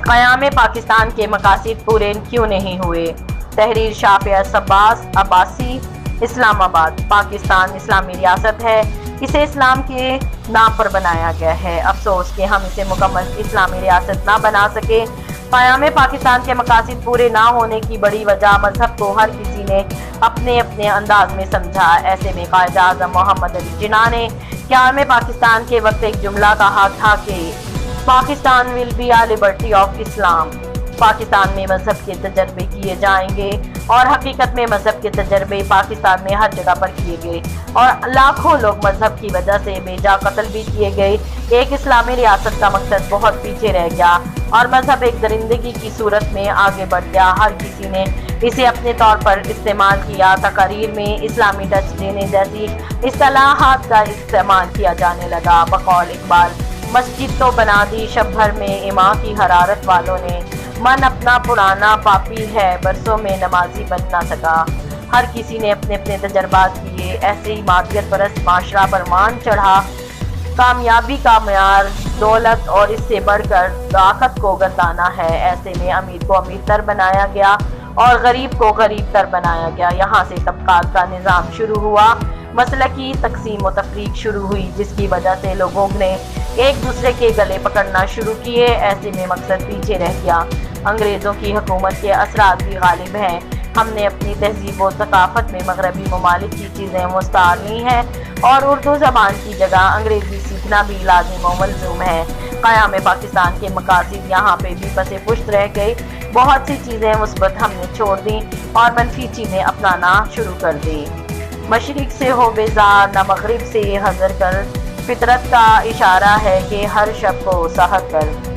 قیام پاکستان کے مقاصد پورے کیوں نہیں ہوئے؟ تحریر شافع عباس عباسی، اسلام آباد۔ پاکستان اسلامی ریاست ہے، اسے اسلام کے نام پر بنایا گیا ہے۔ افسوس کہ ہم اسے مکمل اسلامی ریاست نہ بنا سکے۔ قیام پاکستان کے مقاصد پورے نہ ہونے کی بڑی وجہ مذہب کو ہر کسی نے اپنے اپنے انداز میں سمجھا۔ ایسے میں قائد اعظم محمد علی جناح نے قیام پاکستان کے وقت ایک جملہ کہا تھا کہ Pakistan will be a liberty of Islam. Pakistan میں مذہب کے تجربے کیے جائیں گے، اور حقیقت میں مذہب کے تجربے پاکستان میں ہر جگہ پر کیے گئے، اور لاکھوں لوگ مذہب کی وجہ سے بے جا قتل بھی کیے گئے۔ ایک اسلامی ریاست کا مقصد بہت پیچھے رہ گیا، اور مذہب ایک درندگی کی صورت میں آگے بڑھ گیا۔ ہر کسی نے اسے اپنے طور پر استعمال کیا۔ تقاریر میں اسلامی ٹچ دینے جیسی اصطلاحات کا استعمال کیا جانے لگا۔ بقول اقبال، مسجد تو بنا دی شب بھر میں اماں کی حرارت والوں نے، من اپنا پرانا پاپی ہے برسوں میں نمازی بن نہ سکا۔ ہر کسی نے اپنے اپنے تجربات کیے۔ ایسے ہی مادیت پرست معاشرہ پر مان چڑھا۔ کامیابی کا معیار دولت اور اس سے بڑھ کر طاقت کو گردانا ہے۔ ایسے میں امیر کو امیر تر بنایا گیا اور غریب کو غریب تر بنایا گیا۔ یہاں سے طبقات کا نظام شروع ہوا، مسلکی تقسیم و تفریق شروع ہوئی، جس کی وجہ سے لوگوں نے ایک دوسرے کے گلے پکڑنا شروع کیے۔ ایسے میں مقصد پیچھے رہ گیا۔ انگریزوں کی حکومت کے اثرات بھی غالب ہیں۔ ہم نے اپنی تہذیب و ثقافت میں مغربی ممالک کی چیزیں مستعار لی ہیں، اور اردو زبان کی جگہ انگریزی سیکھنا بھی لازم و ملزوم ہے۔ قیام پاکستان کے مقاصد یہاں پہ بھی پس پشت رہ گئے۔ بہت سی چیزیں مثبت ہم نے چھوڑ دیں اور منفی چیزیں اپنانا شروع کر دیں۔ مشرق سے ہو بیزار نہ مغرب سے حذر کر، فطرت کا اشارہ ہے کہ ہر شب کو سحر کر۔